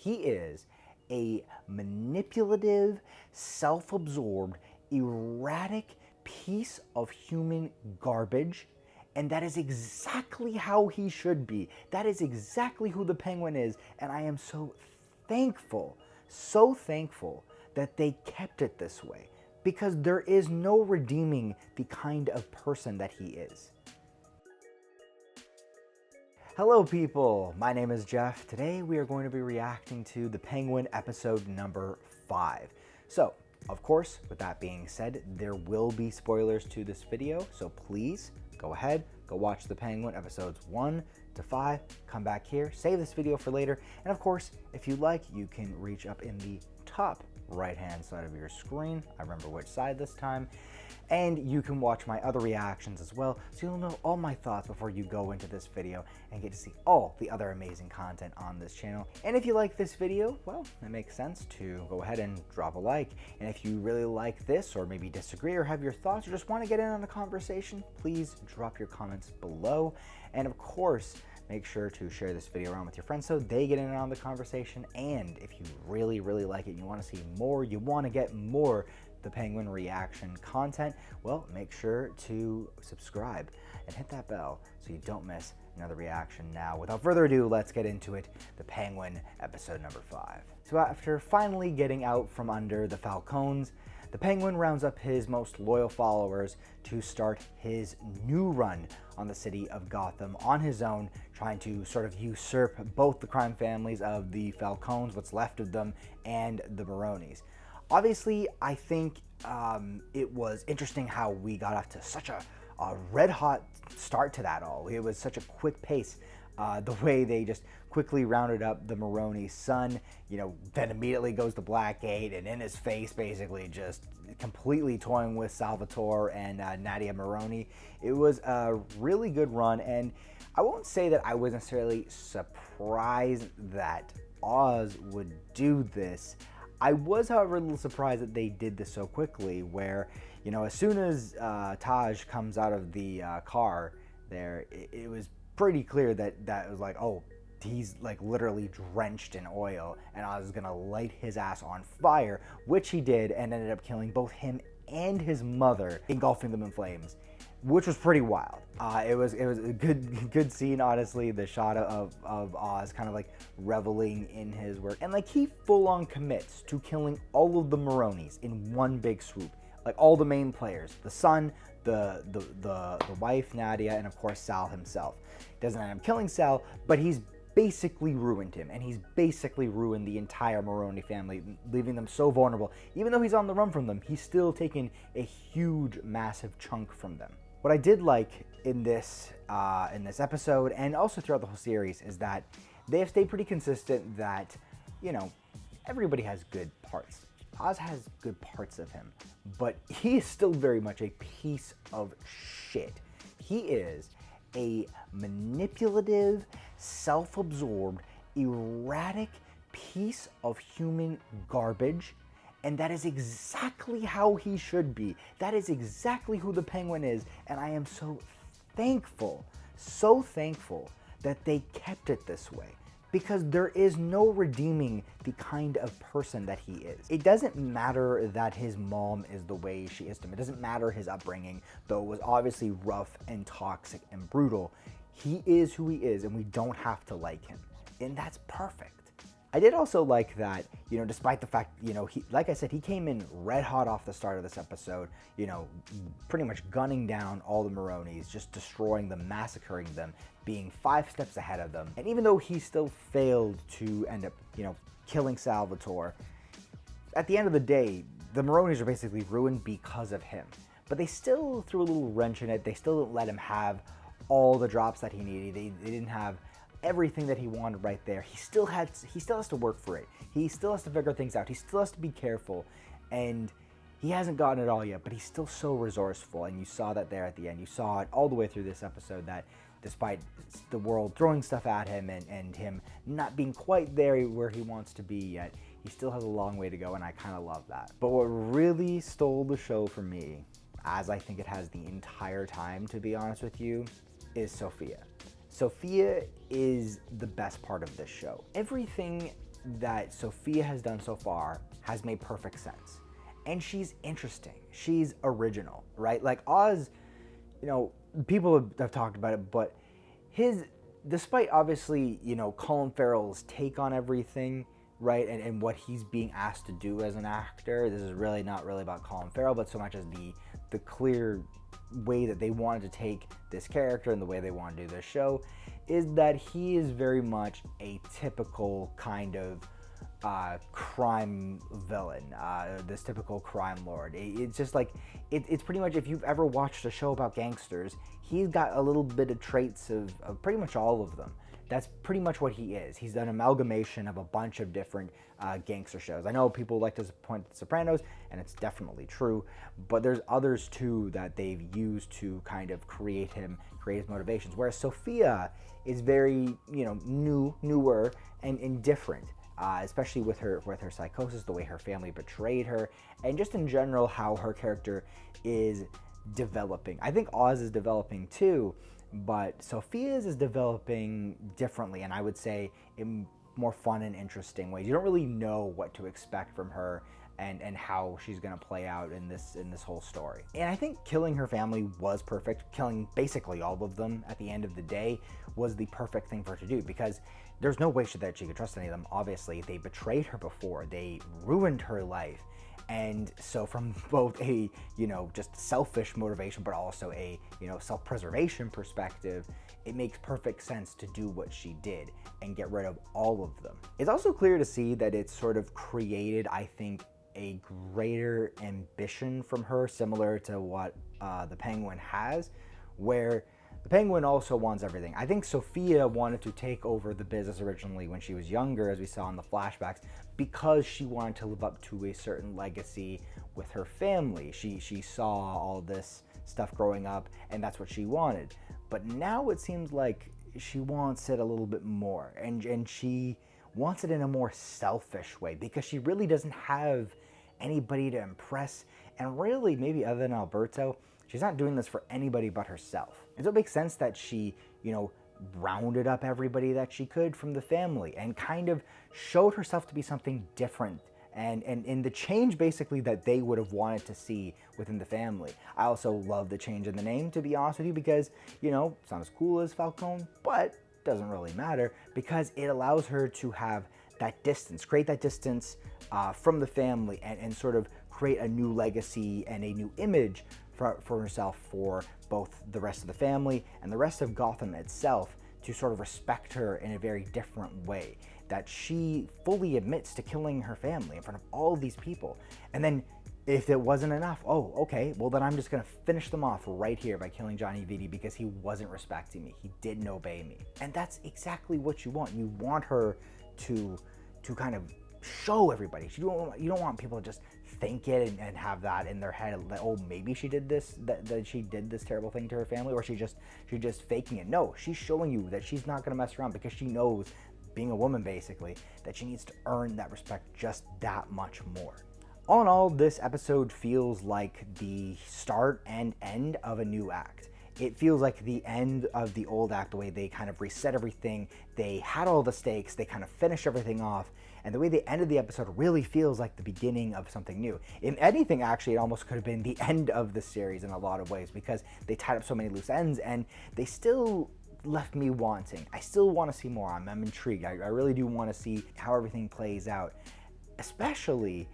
He is a manipulative, self-absorbed, erratic piece of human garbage, and that is exactly how he should be. That is exactly who the Penguin is, and I am so thankful that they kept it this way, because there is no redeeming the kind of person that he is. Hello people, my name is Jeff. Today we are going to be reacting to The Penguin episode number 5. So, of course, with that being said, there will be spoilers to this video, so please go ahead, go watch The Penguin episodes 1 to 5, come back here, save this video for later, and of course, if you like, you can reach up in the top right-hand side of your screen, I remember which side this time, and you can watch my other reactions as well, so you'll know all my thoughts before you go into this video and get to see all the other amazing content on this channel. And if you like this video, well, it makes sense to go ahead and drop a like. And if you really like this, or maybe disagree, or have your thoughts, or just want to get in on a conversation, please drop your comments below. And of course, make sure to share this video around with your friends so they get in on the conversation. And if you really like it and you want to see more, you want to get more The Penguin reaction content, well, make sure to subscribe and hit that bell so you don't miss another reaction. Now, without further ado, let's get into it. The Penguin episode number 5. So after finally getting out from under the Falcons, the Penguin rounds up his most loyal followers to start his new run on the city of Gotham on his own, trying to sort of usurp both the crime families of the Falcons, what's left of them, and the Maronis. Obviously, I think it was interesting how we got off to such a red-hot start to that all. It was such a quick pace. The way they just quickly rounded up the Maroni's son, then immediately goes to Blackgate and in his face basically just completely toying with Salvatore and Nadia Maroni. It was a really good run, and I won't say that I was necessarily surprised that Oz would do this. I was, however, a little surprised that they did this so quickly, where, as soon as Taj comes out of the car there, it was pretty clear that was like, oh, he's like literally drenched in oil, and Oz is gonna light his ass on fire, which he did, and ended up killing both him and his mother, engulfing them in flames, which was pretty wild. It was a good scene, honestly. The shot of Oz kind of like reveling in his work, and like he full on commits to killing all of the Maronis in one big swoop, like all the main players, the son, the wife Nadia, and of course Sal himself. Doesn't end up killing Sal, but he's basically ruined him, and he's basically ruined the entire Maroni family, leaving them so vulnerable. Even though he's on the run from them, he's still taken a huge, massive chunk from them. What I did like in this episode, and also throughout the whole series, is that they have stayed pretty consistent that, everybody has good parts. Oz has good parts of him, but he is still very much a piece of shit. He is a manipulative, self-absorbed, erratic piece of human garbage, and that is exactly how he should be. That is exactly who the Penguin is, and I am so thankful that they kept it this way, because there is no redeeming the kind of person that he is. It doesn't matter that his mom is the way she is to him. It doesn't matter his upbringing, though it was obviously rough and toxic and brutal. He is who he is, and we don't have to like him, and that's perfect. I did also like that, despite the fact, he, like I said, he came in red hot off the start of this episode, pretty much gunning down all the Maronis, just destroying them, massacring them, being 5 steps ahead of them. And even though he still failed to end up, killing Salvatore, at the end of the day, the Maronis are basically ruined because of him. But they still threw a little wrench in it. They still didn't let him have all the drops that he needed. They didn't have everything that he wanted right there. He still has to work for it. He still has to figure things out. He still has to be careful, and he hasn't gotten it all yet, but he's still so resourceful, and you saw that there at the end. You saw it all the way through this episode, that despite the world throwing stuff at him and him not being quite there where he wants to be yet, he still has a long way to go, and I kind of love that. But what really stole the show for me, as I think it has the entire time, to be honest with you, is Sofia. Sofia is the best part of this show. Everything that Sofia has done so far has made perfect sense. And she's interesting. She's original, right? Like Oz, people have talked about it, but despite obviously, Colin Farrell's take on everything, right, and what he's being asked to do as an actor, this is really not really about Colin Farrell, but so much as the clear way that they wanted to take this character and the way they want to do this show, is that he is very much a typical kind of crime villain, this typical crime lord. It's just like, it's pretty much, if you've ever watched a show about gangsters, he's got a little bit of traits of pretty much all of them. That's pretty much what he is. He's an amalgamation of a bunch of different gangster shows. I know people like to point to Sopranos, and it's definitely true, but there's others too that they've used to kind of create his motivations. Whereas Sofia is very, newer and different. Especially with her psychosis, the way her family betrayed her, and just in general how her character is developing. I think Oz is developing too, but Sofia's is developing differently, and I would say in more fun and interesting ways. You don't really know what to expect from her and how she's going to play out in this whole story. And I think killing her family was perfect. Killing basically all of them at the end of the day was the perfect thing for her to do, because there's no way that she could trust any of them. Obviously, they betrayed her before. They ruined her life. And so from both a, just selfish motivation, but also a, self-preservation perspective, it makes perfect sense to do what she did and get rid of all of them. It's also clear to see that it's sort of created, I think, a greater ambition from her, similar to what the Penguin has, where the Penguin also wants everything. I think Sofia wanted to take over the business originally when she was younger, as we saw in the flashbacks, because she wanted to live up to a certain legacy with her family. She saw all this stuff growing up, and that's what she wanted. But now it seems like she wants it a little bit more, and she wants it in a more selfish way, because she really doesn't have anybody to impress, and really, maybe other than Alberto, she's not doing this for anybody but herself. And so it makes sense that she, rounded up everybody that she could from the family and kind of showed herself to be something different, and in the change basically that they would have wanted to see within the family. I also love the change in the name, to be honest with you, because, it's not as cool as Falcone, but doesn't really matter, because it allows her to have that distance, create that distance from the family, and sort of create a new legacy and a new image for herself, for both the rest of the family and the rest of Gotham itself, to sort of respect her in a very different way, that she fully admits to killing her family in front of all of these people. And then if it wasn't enough, oh, okay, well then I'm just gonna finish them off right here by killing Johnny Vitti because he wasn't respecting me, he didn't obey me. And that's exactly what you want. You want her to kind of show everybody. You don't want people to just think it and have that in their head, that, oh, maybe she did this, that she did this terrible thing to her family, or she's just faking it. No, she's showing you that she's not gonna mess around, because she knows, being a woman basically, that she needs to earn that respect just that much more. All in all, this episode feels like the start and end of a new act. It feels like the end of the old act, the way they kind of reset everything, they had all the stakes, they kind of finished everything off, and the way they ended the episode really feels like the beginning of something new. In anything, actually, it almost could have been the end of the series in a lot of ways, because they tied up so many loose ends, and they still left me wanting. I still want to see more. I'm intrigued. I really do want to see how everything plays out, especially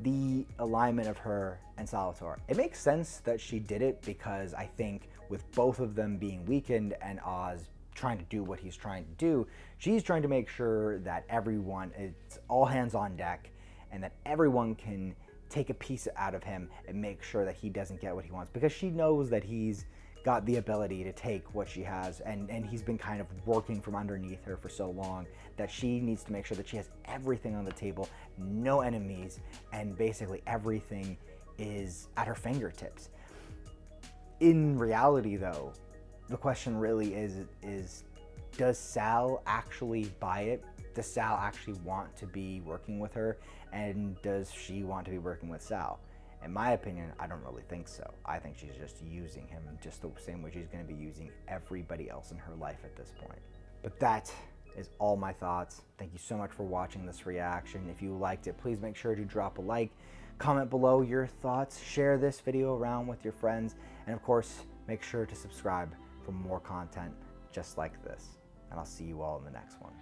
the alignment of her and Salvatore. It makes sense that she did it, because I think with both of them being weakened and Oz trying to do what he's trying to do, she's trying to make sure that everyone, it's all hands on deck, and that everyone can take a piece out of him and make sure that he doesn't get what he wants, because she knows that he's got the ability to take what she has, and he's been kind of working from underneath her for so long that she needs to make sure that she has everything on the table, no enemies, and basically everything is at her fingertips. In reality, though, the question really is does Sal actually buy it? Does Sal actually want to be working with her? And does she want to be working with Sal? In my opinion, I don't really think so. I think she's just using him just the same way she's going to be using everybody else in her life at this point. But that is all my thoughts. Thank you so much for watching this reaction. If you liked it, please make sure to drop a like, comment below your thoughts, share this video around with your friends, and of course, make sure to subscribe for more content just like this. And I'll see you all in the next one.